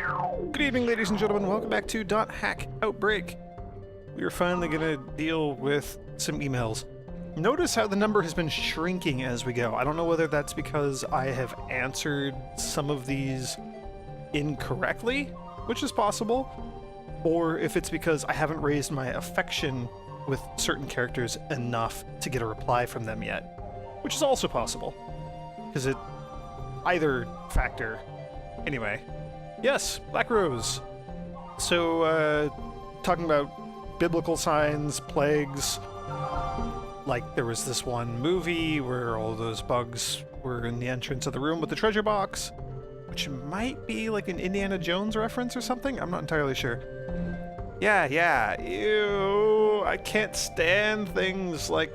Good evening, ladies and gentlemen. Welcome back to .hack Outbreak. We are finally going to deal with some emails. Notice how the number has been shrinking as we go. I don't know whether that's because I have answered some of these incorrectly, which is possible, or if it's because I haven't raised my affection with certain characters enough to get a reply from them yet, which is also possible. Because either factor. Anyway. Yes, Black Rose. So, talking about biblical signs, plagues, like there was this one movie where all those bugs were in the entrance of the room with the treasure box, which might be like an Indiana Jones reference or something? I'm not entirely sure. Yeah, ew, I can't stand things like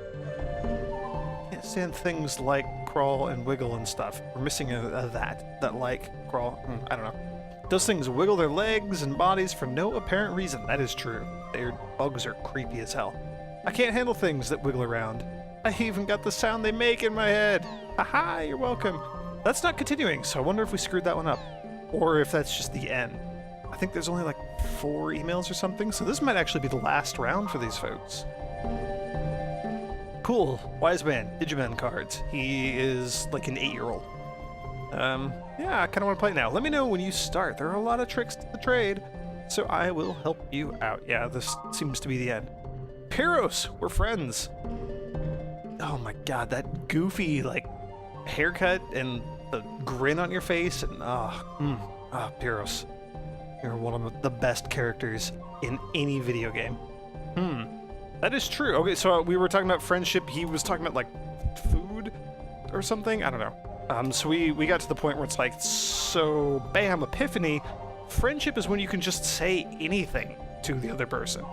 crawl and wiggle and stuff. We're missing that like, crawl, I don't know. Those things wiggle their legs and bodies for no apparent reason. That is true. Their bugs are creepy as hell. I can't handle things that wiggle around. I even got the sound they make in my head. Haha, you're welcome. That's not continuing, so I wonder if we screwed that one up. Or if that's just the end. I think there's only like 4 emails or something, so this might actually be the last round for these folks. Cool. Wise Man, Digimon cards. He is like an 8-year-old. Yeah, I kind of want to play now. Let me know when you start. There are a lot of tricks to the trade, so I will help you out. Yeah, this seems to be the end. Pyros, we're friends. Oh my god, that goofy, like, haircut and the grin on your face, and Pyros. You're one of the best characters in any video game. That is true. Okay, so we were talking about friendship. He was talking about, like, food or something? I don't know. So we got to the point where it's like, so bam, epiphany. Friendship is when you can just say anything to the other person.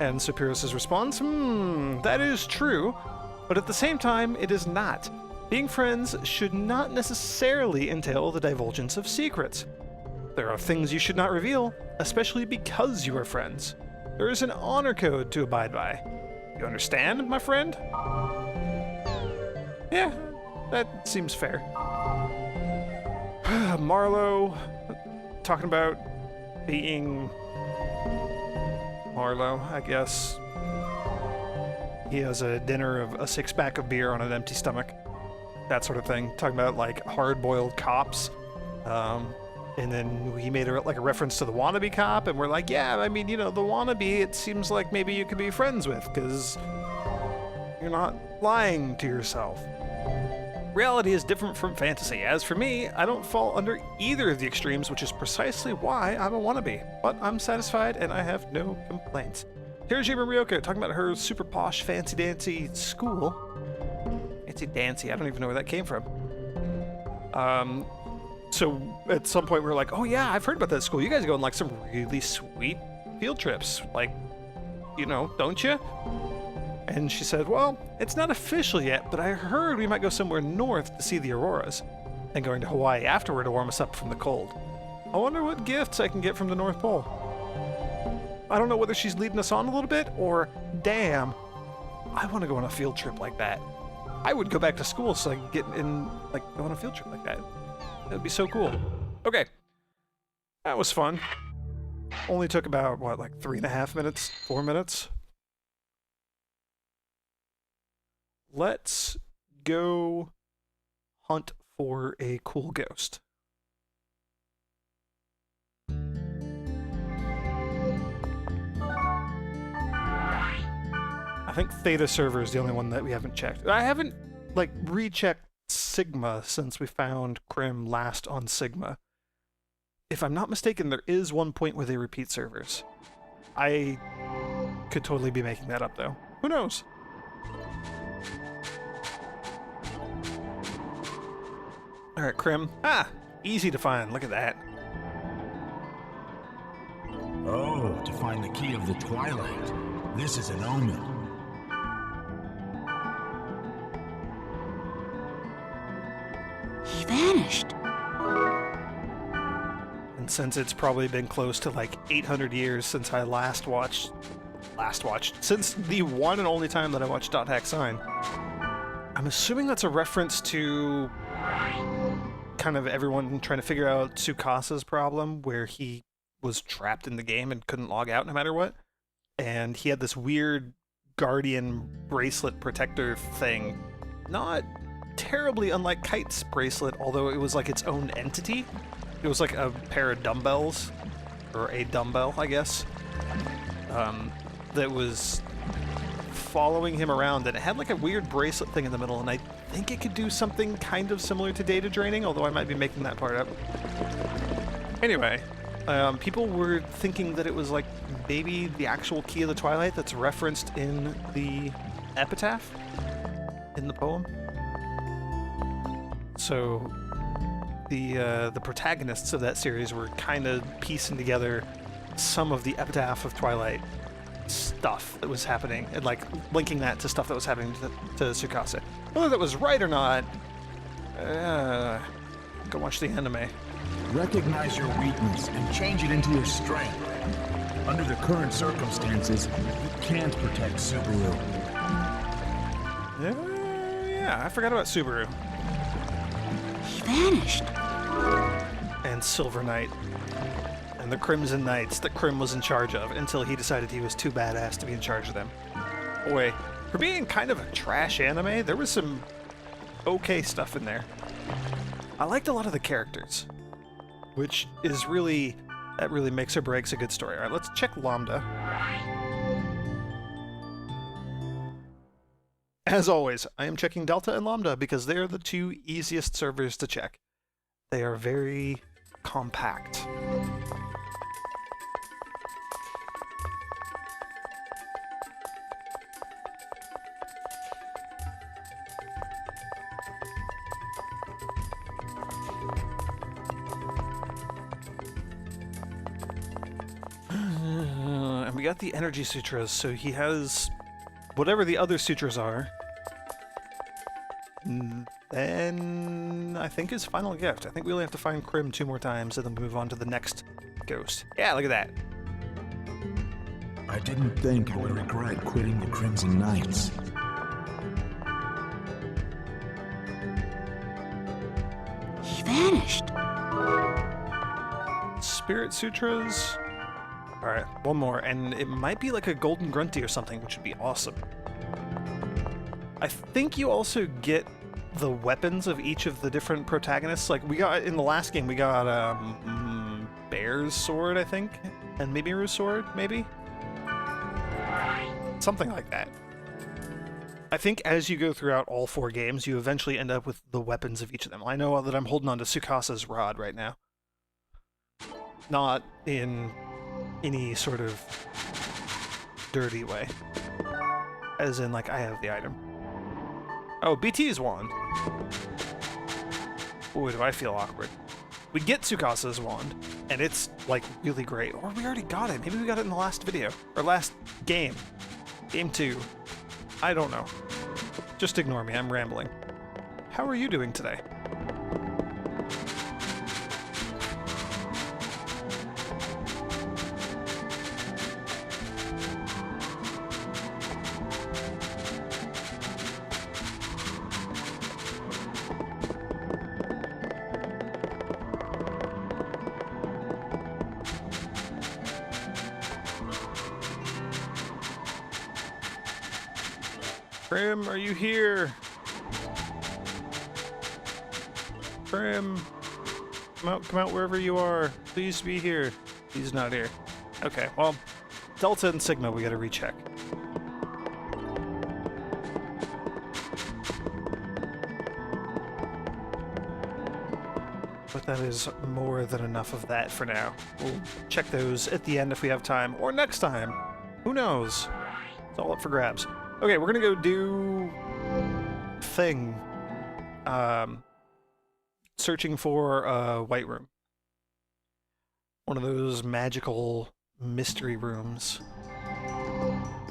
And Pyros' response, that is true, but at the same time, it is not. Being friends should not necessarily entail the divulgence of secrets. There are things you should not reveal, especially because you are friends. There is an honor code to abide by. You understand, my friend? Yeah, that seems fair. Marlowe, talking about being Marlowe, I guess. He has a dinner of a 6-pack of beer on an empty stomach. That sort of thing. Talking about, like, hard-boiled cops. And then he made a reference to the wannabe cop, and we're like, yeah, I mean, you know, the wannabe, it seems like maybe you could be friends with, because you're not lying to yourself. Reality is different from fantasy. As for me, I don't fall under either of the extremes, which is precisely why I'm a wannabe. But I'm satisfied, and I have no complaints. Here's Jima Ryoko talking about her super posh, fancy-dancy school. Fancy-dancy, I don't even know where that came from. So at some point we were like, oh yeah, I've heard about that school. You guys go on like some really sweet field trips. Like, you know, don't you? And she said, well, it's not official yet, but I heard we might go somewhere north to see the auroras, and going to Hawaii afterward to warm us up from the cold. I wonder what gifts I can get from the North Pole. I don't know whether she's leading us on a little bit, or damn, I want to go on a field trip like that. I would go back to school so I could get in, like, go on a field trip like that. That'd be so cool. Okay. That was fun. Only took about, what, like 3.5 minutes? 4 minutes? Let's go hunt for a cool ghost. I think Theta server is the only one that we haven't checked. I haven't, like, rechecked Sigma since we found Crim last on Sigma. If I'm not mistaken, there is one point where they repeat servers. I could totally be making that up, though. Who knows? Alright, Crim. Ah! Easy to find. Look at that. Oh, to find the key of the Twilight. This is an omen. He vanished. And since it's probably been close to like 800 years since I last watched, since the one and only time that I watched .hack Sign, I'm assuming that's a reference to kind of everyone trying to figure out Tsukasa's problem, where he was trapped in the game and couldn't log out no matter what. And he had this weird guardian bracelet protector thing. Not terribly unlike Kite's bracelet, although it was like its own entity. It was like a pair of dumbbells, or a dumbbell, I guess, that was following him around, and it had like a weird bracelet thing in the middle, and I think it could do something kind of similar to data draining, although I might be making that part up. Anyway, people were thinking that it was like maybe the actual key of the Twilight that's referenced in the epitaph in the poem. So the protagonists of that series were kind of piecing together some of the epitaph of Twilight stuff that was happening and like linking that to stuff that was happening to Tsukasa. Whether that was right or not, go watch the anime. Recognize your weakness and change it into your strength. Under the current circumstances, you can't protect Subaru. Yeah, I forgot about Subaru. He vanished. And Silver Knight. And the Crimson Knights that Crim was in charge of until he decided he was too badass to be in charge of them. Boy, for being kind of a trash anime, there was some okay stuff in there. I liked a lot of the characters, which is really, that really makes or breaks a good story. Alright, let's check Lambda. As always, I am checking Delta and Lambda because they are the two easiest servers to check. They are very compact. And we got the energy sutras, so he has whatever the other sutras are. Then I think his final gift. I think we only have to find Crim 2 more times and then move on to the next ghost. Yeah, look at that. I didn't think I would regret quitting the Crimson Knights. He vanished. Spirit Sutras. Alright, one more, and it might be like a Golden Grunty or something, which would be awesome. I think you also get the weapons of each of the different protagonists. Like, we got, in the last game, we got, Bear's sword, I think? And Mimiru's sword, maybe? Something like that. I think as you go throughout all 4 games, you eventually end up with the weapons of each of them. I know that I'm holding on to Tsukasa's rod right now. Not in any sort of dirty way. As in, like, I have the item. Oh, BT's wand. Boy, do I feel awkward. We get Tsukasa's wand, and it's, like, really great. Or we already got it. Maybe we got it in the last video. Or last game. Game 2. I don't know. Just ignore me, I'm rambling. How are you doing today? Prim, are you here? Prim, come out wherever you are. Please be here. He's not here. Okay, well, Delta and Sigma we gotta recheck. But that is more than enough of that for now. We'll check those at the end if we have time, or next time. Who knows? It's all up for grabs. Okay, we're gonna go do thing. Searching for a white room. One of those magical mystery rooms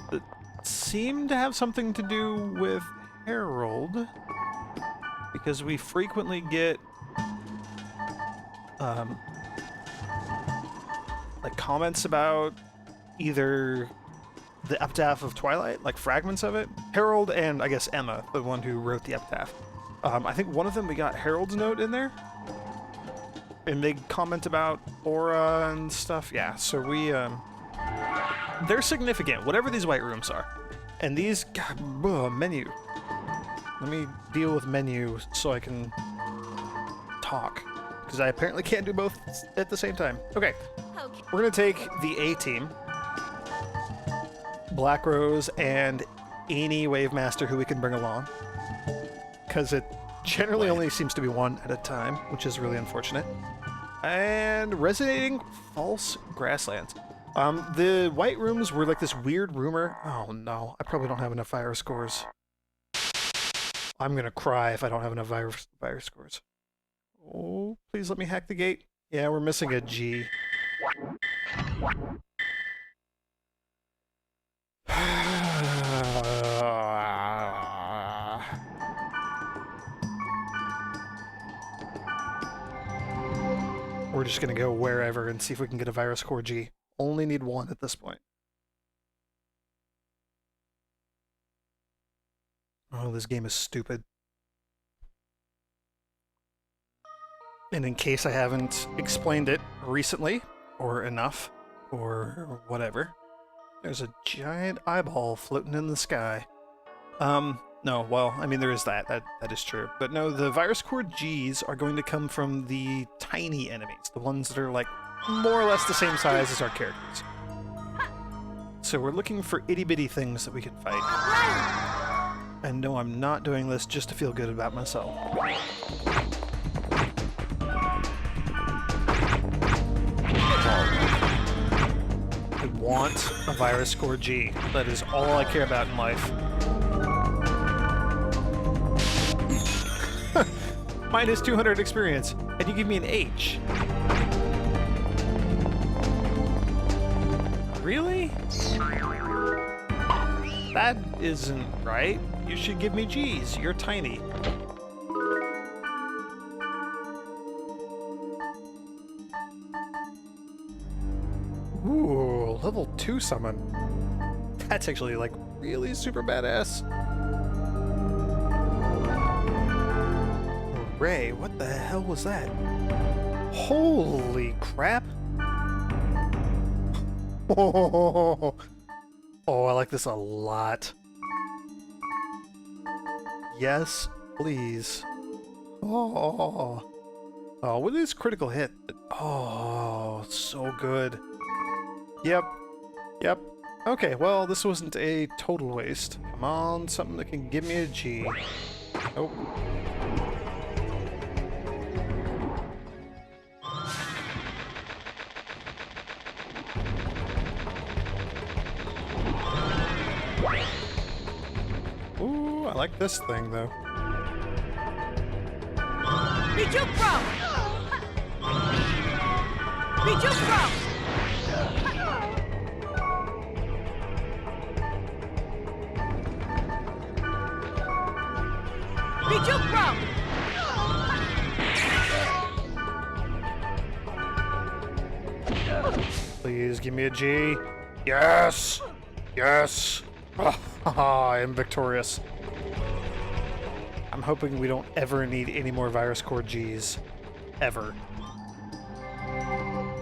that seem to have something to do with Harold, because we frequently get like comments about either the epitaph of Twilight, like fragments of it. Harold and, I guess, Emma, the one who wrote the epitaph. I think one of them we got Harold's note in there. and they comment about aura and stuff. Yeah, so we, they're significant, whatever these white rooms are. And these, God, menu. Let me deal with menu so I can talk. Because I apparently can't do both at the same time. Okay, we're gonna take the A team. Black Rose and any Wave Master who we can bring along. Because it generally only seems to be one at a time, which is really unfortunate. And Resonating False Grasslands. The white rooms were like this weird rumor. Oh no, I probably don't have enough fire scores. I'm gonna cry if I don't have enough fire scores. Oh, please let me hack the gate. Yeah, we're missing a G. We're just gonna go wherever and see if we can get a virus core G. Only need one at this point. Oh, this game is stupid. And in case I haven't explained it recently, or enough, or whatever, there's a giant eyeball floating in the sky. No, well, I mean, there is that. That is true. But no, the virus core Gs are going to come from the tiny enemies, the ones that are, like, more or less the same size as our characters. So we're looking for itty-bitty things that we can fight. And no, I'm not doing this just to feel good about myself. I want a virus core G. That is all I care about in life. Minus 200 experience, and you give me an H. Really? That isn't right. You should give me G's. You're tiny. Ooh, level 2 summon. That's actually, like, really super badass. Ray, what the hell was that? Holy crap! Oh, I like this a lot. Yes, please. Oh, what is critical hit? Oh, so good. Yep. Okay, well, this wasn't a total waste. Come on, something that can give me a G. Nope. Ooh, I like this thing, though. Please give me a G. Yes! Yes! I am victorious. I'm hoping we don't ever need any more virus core Gs. Ever.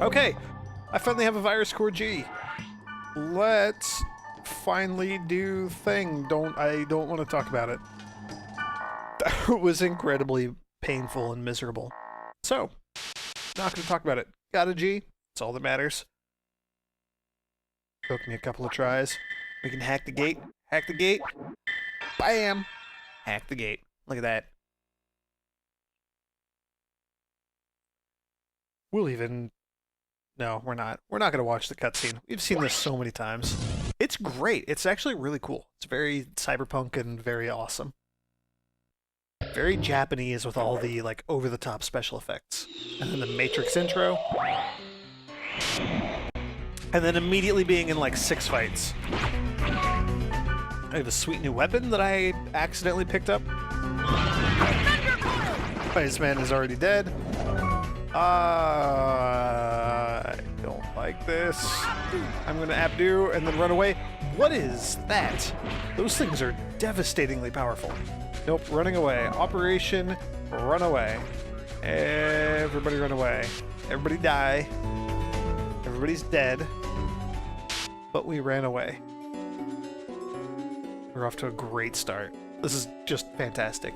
Okay! I finally have a virus core G. Let's finally do thing. I don't want to talk about it. That was incredibly painful and miserable. So, not going to talk about it. Got a G. That's all that matters. Took me a couple of tries. We can hack the gate. Hack the gate. Bam! Hack the gate. Look at that. We'll even... No, we're not. We're not going to watch the cutscene. We've seen this so many times. It's great. It's actually really cool. It's very cyberpunk and very awesome. Very Japanese with all the, like, over-the-top special effects. And then the Matrix intro. And then immediately being in, like, 6 fights. I have a sweet new weapon that I accidentally picked up. Iceman is already dead. I don't like this. I'm gonna abdo and then run away. What is that? Those things are devastatingly powerful. Nope, running away. Operation Run Away. Everybody run away. Everybody die. Everybody's dead. But we ran away. We're off to a great start. This is just fantastic.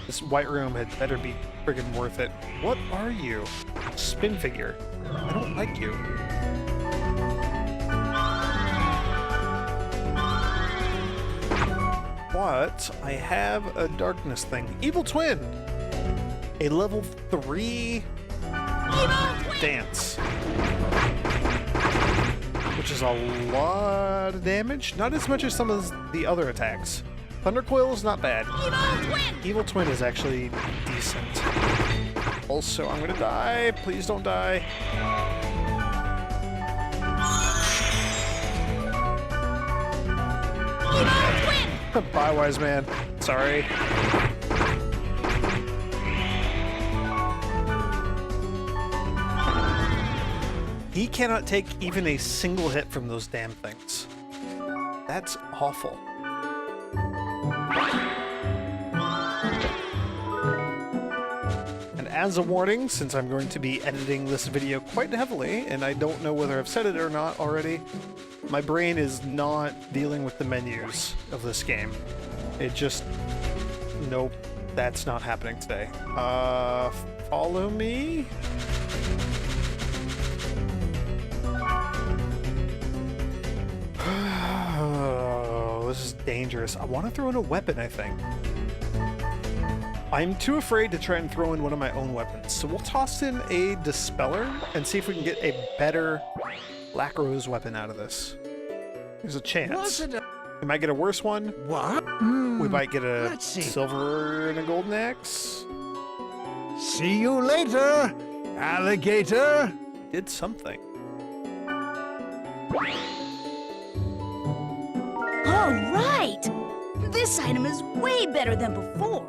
This white room had better be friggin' worth it. What are you? Spin figure. I don't like you. But I have a darkness thing. Evil Twin! A level 3 dance. Which is a lot of damage. Not as much as some of the other attacks. Thunder Coil is not bad. Evil Twin is actually decent. Also, I'm gonna die. Please don't die. Bye, wise man. Sorry. He cannot take even a single hit from those damn things. That's awful. And as a warning, since I'm going to be editing this video quite heavily, and I don't know whether I've said it or not already, my brain is not dealing with the menus of this game. It just... Nope, that's not happening today. Follow me? Oh, this is dangerous. I want to throw in a weapon, I think. I'm too afraid to try and throw in one of my own weapons, so we'll toss in a Dispeller and see if we can get a better Black Rose weapon out of this. There's a chance. We might get a worse one. What? We might get a Let's see. silver and a golden axe. See you later, alligator. Did something. All right! This item is way better than before.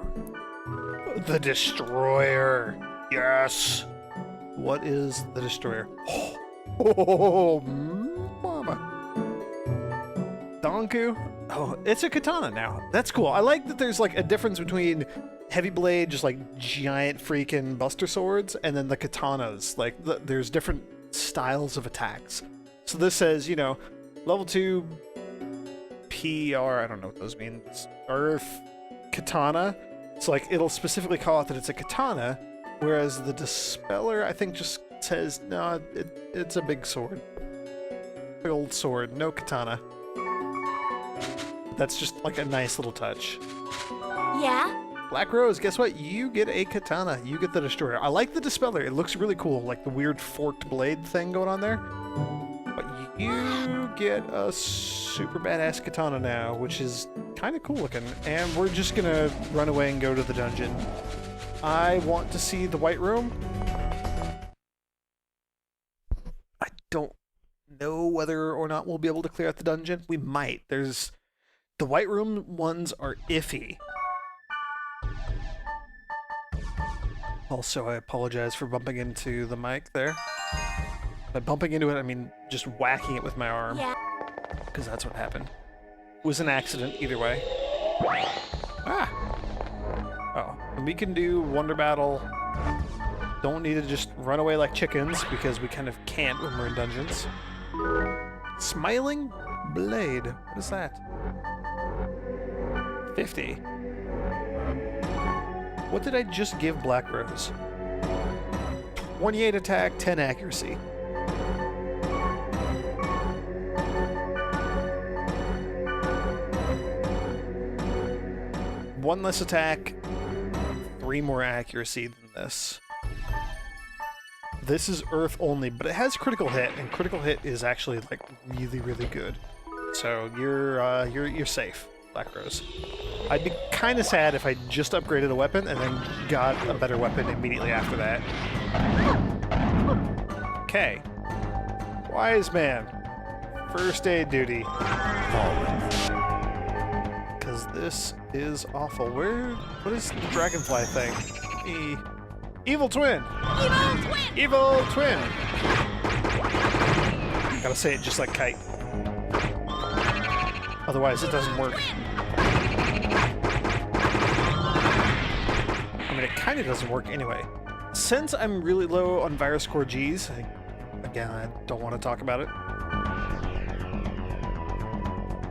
The Destroyer. Yes. What is the Destroyer? Oh, mama. Donku? Oh, it's a katana now. That's cool. I like that there's like a difference between heavy blade, just like giant freaking buster swords, and then the katanas. Like, there's different styles of attacks. So this says, you know, level 2 PR, I don't know what those mean. Earth Katana. So like, it'll specifically call out that it's a katana, whereas the Dispeller, I think, just says, no, it's a big sword. Big old sword, no katana. That's just like a nice little touch. Yeah? Black Rose, guess what? You get a katana. You get the Destroyer. I like the Dispeller. It looks really cool, like the weird forked blade thing going on there. But you get a super badass katana now, which is kind of cool looking. And we're just gonna run away and go to the dungeon. I want to see the White Room. I don't know whether or not we'll be able to clear out the dungeon. We might. The White Room ones are iffy. Also, I apologize for bumping into the mic there. By bumping into it, I mean just whacking it with my arm. Yeah. Because that's what happened. It was an accident either way. Ah! Oh, and we can do Wonder Battle. Don't need to just run away like chickens, because we kind of can't when we're in dungeons. Smiling Blade. What is that? 50. What did I just give Black Rose? 28 attack, 10 accuracy. One less attack, 3 more accuracy than this. This is Earth only, but it has critical hit, and critical hit is actually like really, really good. So you're safe, Black Rose. I'd be kind of sad if I just upgraded a weapon and then got a better weapon immediately after that. Okay. Wise man. First aid duty. Because this is awful. What is the dragonfly thing? Evil Twin! Evil Twin! Evil Twin! Gotta say it just like Kite. Otherwise it doesn't work. mean, it kind of doesn't work anyway. Since I'm really low on virus core Gs, again, I don't want to talk about it.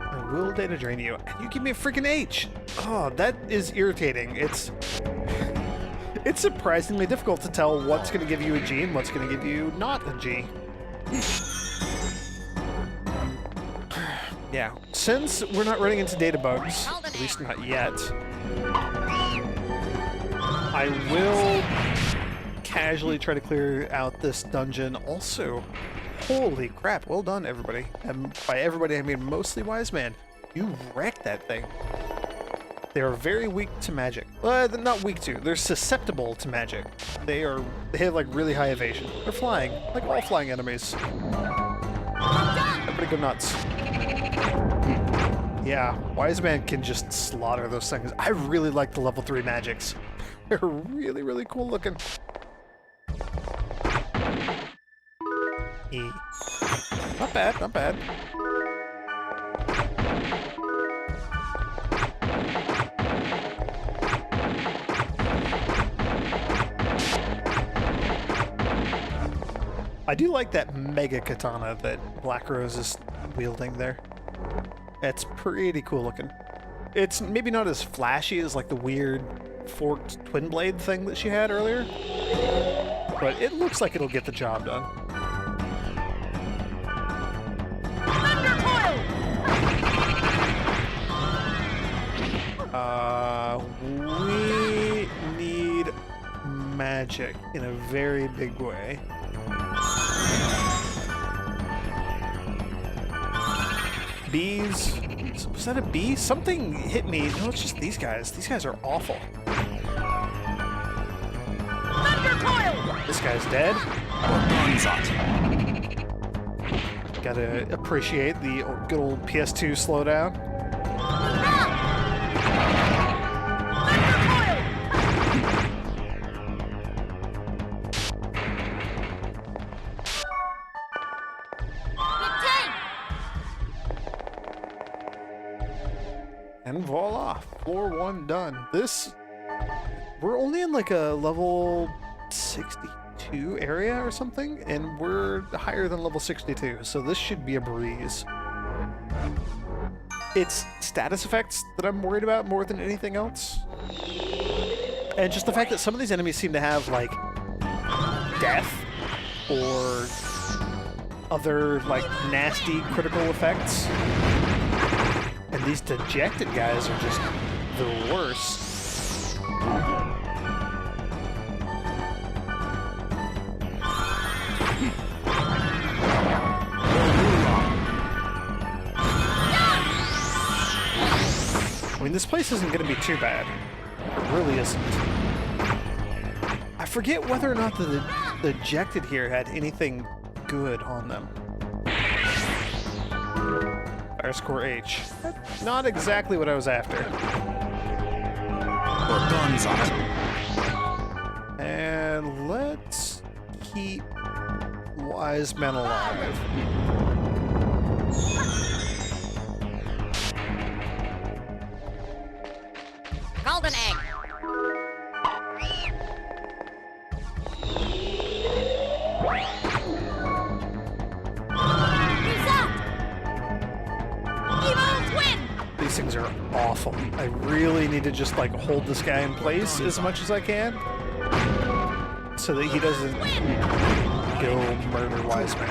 I will data drain you, and you give me a freaking H. Oh, that is irritating. It's surprisingly difficult to tell what's going to give you a G and what's going to give you not a G. Yeah, since we're not running into data bugs, at least not yet, I will casually try to clear out this dungeon. Also, holy crap, well done, everybody. And by everybody, I mean mostly Wise Man. You wrecked that thing. They are very weak to magic. Well, they're not weak to, they're susceptible to magic. They have like really high evasion. They're flying, like all flying enemies. Everybody go nuts. Yeah, Wise Man can just slaughter those things. I really like the level 3 magics. They're really, really cool looking. E. Not bad, not bad. I do like that mega katana that Black Rose is wielding there. It's pretty cool looking. It's maybe not as flashy as like the weird forked twin blade thing that she had earlier, but it looks like it'll get the job done. We need magic in a very big way. Bees. Was that a bee? Something hit me. No, it's just these guys. These guys are awful. This guy's dead. Gotta appreciate the good old PS2 slowdown. And voila, floor 1 done. We're only in like a level 62 area or something, and we're higher than level 62, so this should be a breeze. It's status effects that I'm worried about more than anything else. And just the fact that some of these enemies seem to have like death or other like nasty critical effects. And these dejected guys are just the worst. I mean, this place isn't going to be too bad. It really isn't. I forget whether or not the dejected here had anything good on them. Fire score H. That's not exactly what I was after. And let's keep Wise Men alive. Golden egg. These things are awful. I really need to just like hold this guy in place as much as I can so that he doesn't go murder Wise Man.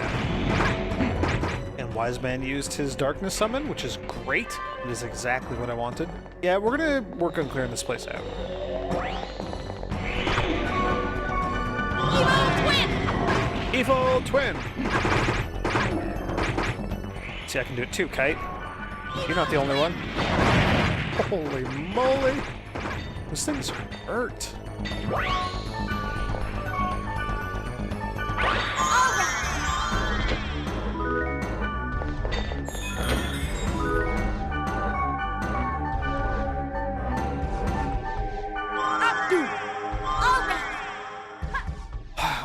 And Wise Man used his darkness summon, which is great. It is exactly what I wanted. Yeah, we're gonna work on clearing this place out. Evil Twin! See, I can do it too, Kite. You're not the only one. Holy moly! Those things hurt.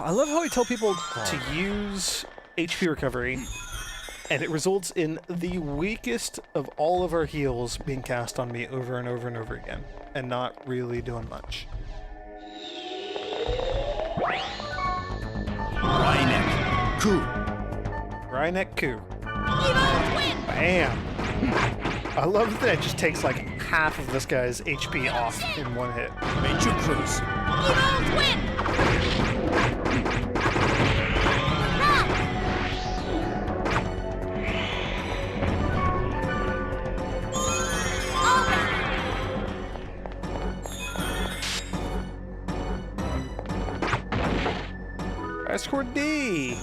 I love how I tell people to use HP recovery, and it results in the weakest of all of our heals being cast on me over and over and over again, and not really doing much. Rynek. Coup. Rynek coup. Evil twin! Bam! I love that it just takes like half of this guy's HP off in one hit. Major Cruise. Evil twin! I scored D!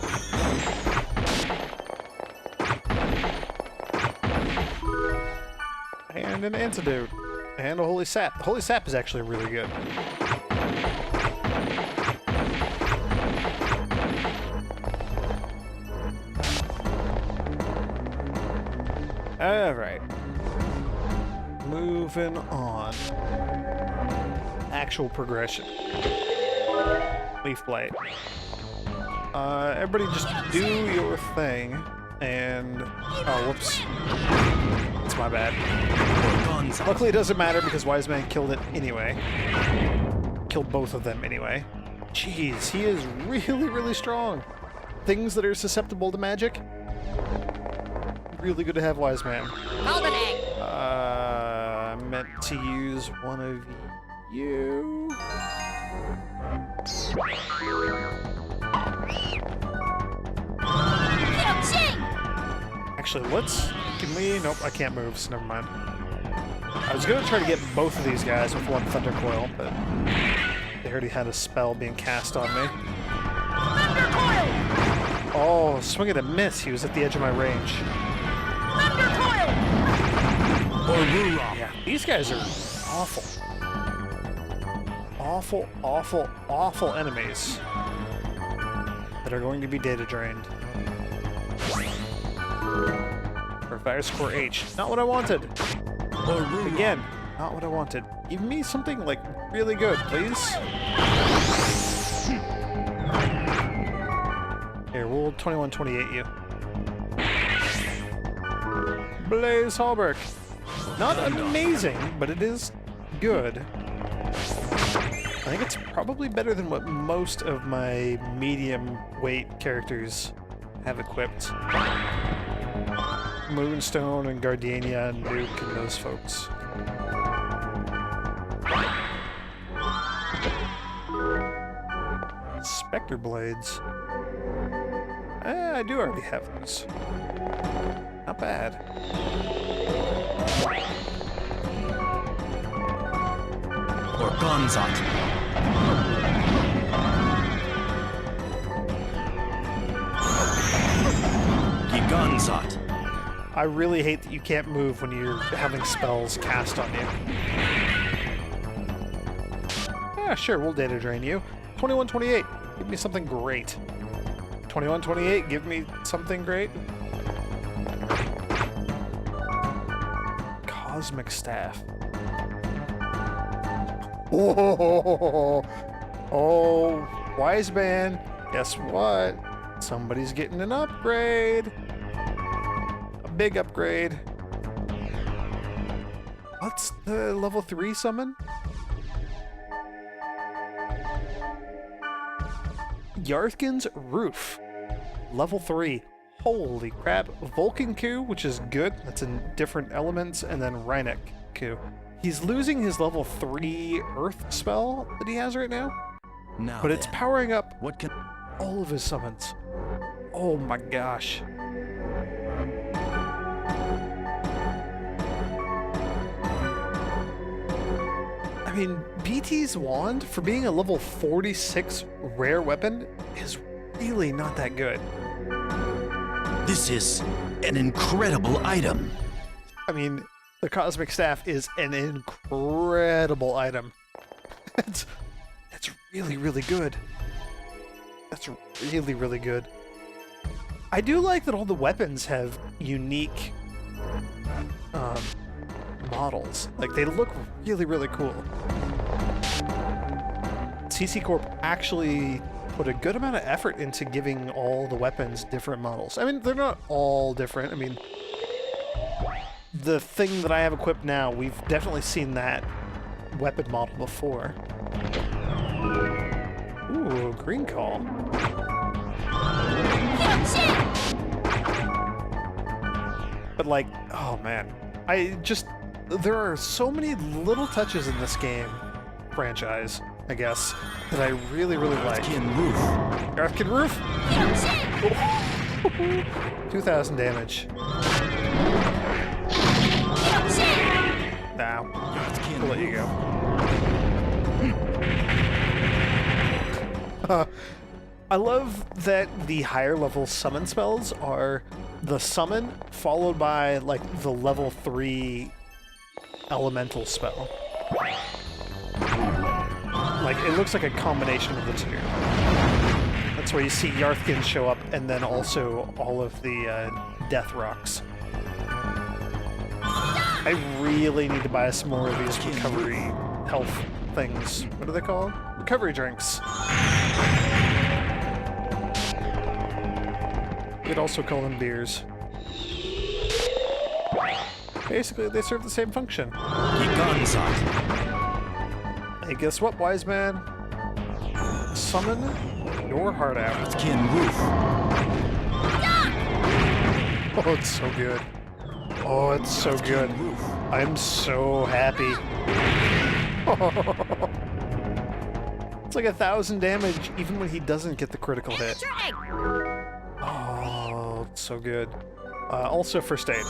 And an antidote. And a holy sap. The holy sap is actually really good. Alright. Moving on. Actual progression. Leaf Blade. Everybody just do your thing. And... oh, whoops. That's my bad. Luckily it doesn't matter because Wise Man killed it anyway. Killed both of them anyway. Jeez, he is really, really strong. Things that are susceptible to magic. Really good to have Wise Man. Golden egg. I meant to use one of you. Actually, let's... can we... nope, I can't move, so never mind. I was going to try to get both of these guys with one Thunder Coil, but they already had a spell being cast on me. Thunder coil! Oh, swing and a miss. He was at the edge of my range. Thunder coil! Yeah, these guys are awful. Awful, awful, awful enemies that are going to be data drained. Or Virus Core H. Not what I wanted. Again, not what I wanted. Give me something, like, really good, please. Here, we'll 2128 you. Blaze Hallberg. Not amazing, but it is good. I think it's probably better than what most of my medium weight characters have equipped. Moonstone and Gardenia and Nuke and those folks. Spectre Blades. I do already have those. Not bad. Organzat. Giganzat. I really hate that you can't move when you're having spells cast on you. Yeah, sure, we'll data drain you. 2128, give me something great. 2128, give me something great. Cosmic Staff. Oh, oh, Wise Man, guess what? Somebody's getting an upgrade. Big upgrade. What's the level 3 summon? Yarthkin's Roof. Level 3. Holy crap. Vulcan Coup, which is good. That's in different elements. And then Rynek Coup. He's losing his level 3 Earth spell that he has right now. But it's powering up What can all of his summons. Oh my gosh. I mean, BT's wand, for being a level 46 rare weapon, is really not that good. This is an incredible item. I mean, the Cosmic Staff is an incredible item. That's really, really good. That's really, really good. I do like that all the weapons have unique models. Like, they look really, really cool. CC Corp actually put a good amount of effort into giving all the weapons different models. I mean, they're not all different. I mean, the thing that I have equipped now, we've definitely seen that weapon model before. Ooh, green call. But like, oh man, there are so many little touches in this game, franchise, I guess, that I really, really like. Earthkin Roof? 2,000 damage. Now, we'll let you go. I love that the higher level summon spells are the summon followed by like the level 3 elemental spell. Like it looks like a combination of the two. That's where you see Yarthkin show up and then also all of the death rocks. I really need to buy some more of these recovery health things. What are they called? Recovery drinks. You could also call them beers. Basically, they serve the same function. Hey, guess what, wise man? Summon your heart out. Oh, it's so good. Oh, it's so good. I'm so happy. It's like 1,000 damage even when he doesn't get the critical hit. Oh, it's so good. Also first aid.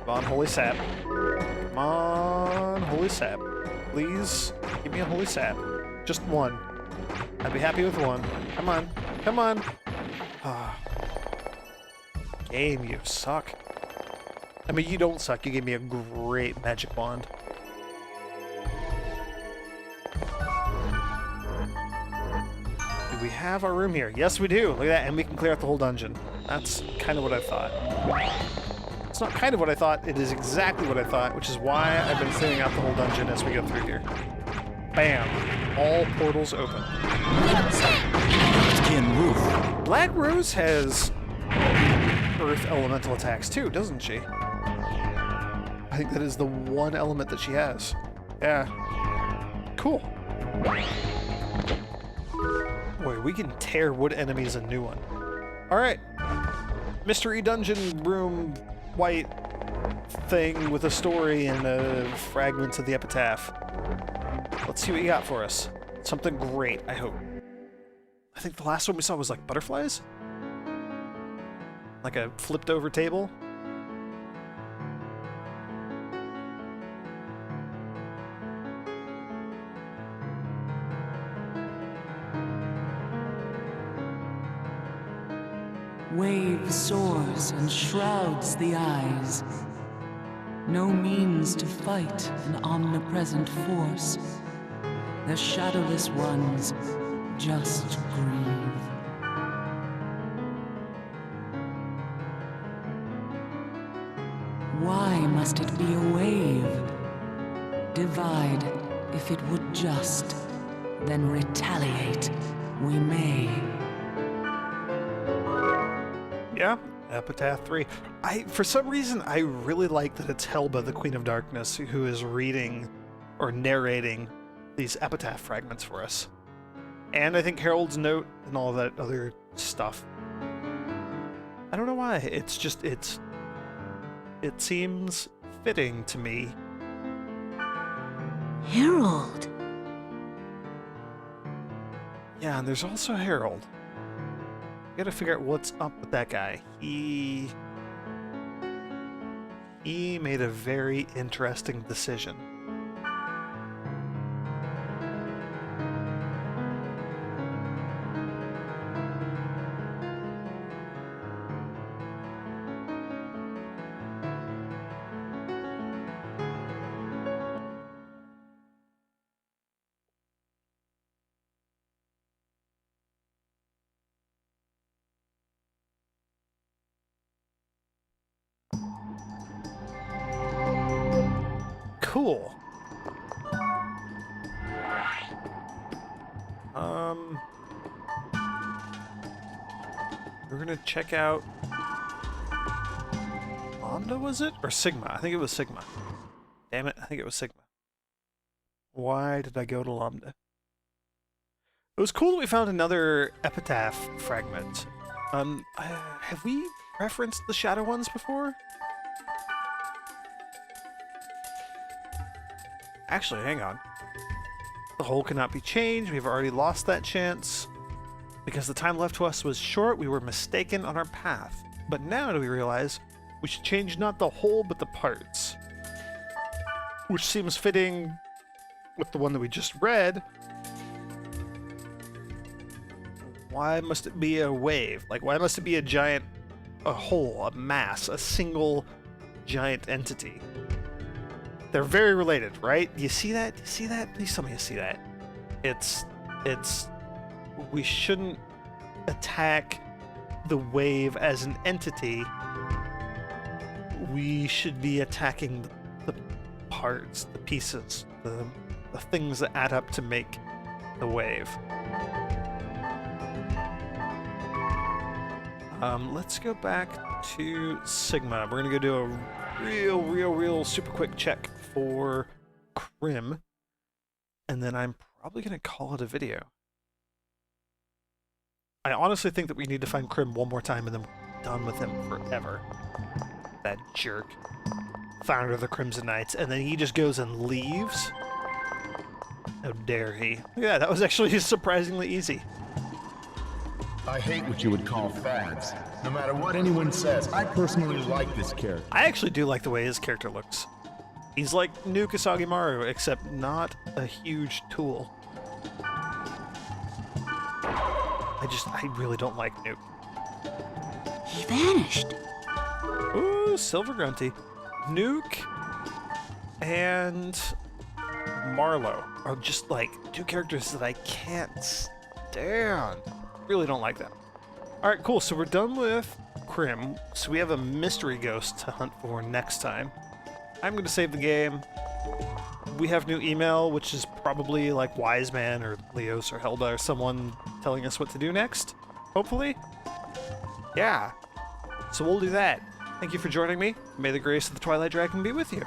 Come on, holy sap. Come on, holy sap. Please, give me a holy sap. Just one. I'd be happy with one. Come on. Come on. Game, you suck. I mean, you don't suck. You gave me a great magic wand. Do we have our room here? Yes, we do. Look at that. And we can clear out the whole dungeon. That's kind of what I thought. It's not kind of what I thought. It is exactly what I thought, which is why I've been clearing out the whole dungeon as we go through here. Bam. All portals open. Black Rose has earth elemental attacks too, doesn't she? I think that is the one element that she has. Yeah. Cool. Boy, we can tear wood enemies a new one. Alright. Mystery dungeon room white thing with a story and fragments of the epitaph. Let's see what you got for us. Something great, I hope. I think the last one we saw was like butterflies? Like a flipped over table? Wave soars and shrouds the eyes. No means to fight an omnipresent force. The shadowless ones just grieve. Why must it be a wave? Divide if it would just, then retaliate we may. Yeah, Epitaph 3. For some reason, I really like that it's Helba, the Queen of Darkness, who is reading or narrating these epitaph fragments for us. And I think Harold's Note and all that other stuff. I don't know why. It's just, it seems fitting to me. Harold. Yeah, and there's also Harold. Gotta figure out what's up with that guy. He made a very interesting decision. Cool. We're gonna check out Lambda, was it? Or Sigma? I think it was Sigma. Damn it, I think it was Sigma. Why did I go to Lambda? It was cool that we found another epitaph fragment. Have we referenced the Shadow Ones before? Actually, hang on. The hole cannot be changed. We've already lost that chance. Because the time left to us was short, we were mistaken on our path. But now do we realize we should change not the hole, but the parts. Which seems fitting with the one that we just read. Why must it be a wave? Like, why must it be a hole, a mass, a single giant entity? They're very related, right? Do you see that? Do you see that? Please tell me you see that. We shouldn't attack the wave as an entity. We should be attacking the parts, the pieces, the things that add up to make the wave. Let's go back to Sigma. We're gonna go do a real super quick check for Krim, and then I'm probably gonna call it a video. I honestly think that we need to find Krim one more time and then we're done with him forever. That jerk. Founder of the Crimson Knights, and then he just goes and leaves? How dare he? Yeah, that was actually surprisingly easy. I hate what you would call fads. No matter what anyone says, I personally like this character. I actually do like the way his character looks. He's like New Kasagimaru, except not a huge tool. I really don't like Nuke. He vanished. Ooh, Silver Grunty. Nuke and Marlowe are just like two characters that I can't stand. Really don't like them. Alright, cool. So we're done with Krim. So we have a mystery ghost to hunt for next time. I'm going to save the game. We have new email, which is probably like Wiseman or Leos or Helda or someone telling us what to do next. Hopefully. Yeah. So we'll do that. Thank you for joining me. May the grace of the Twilight Dragon be with you.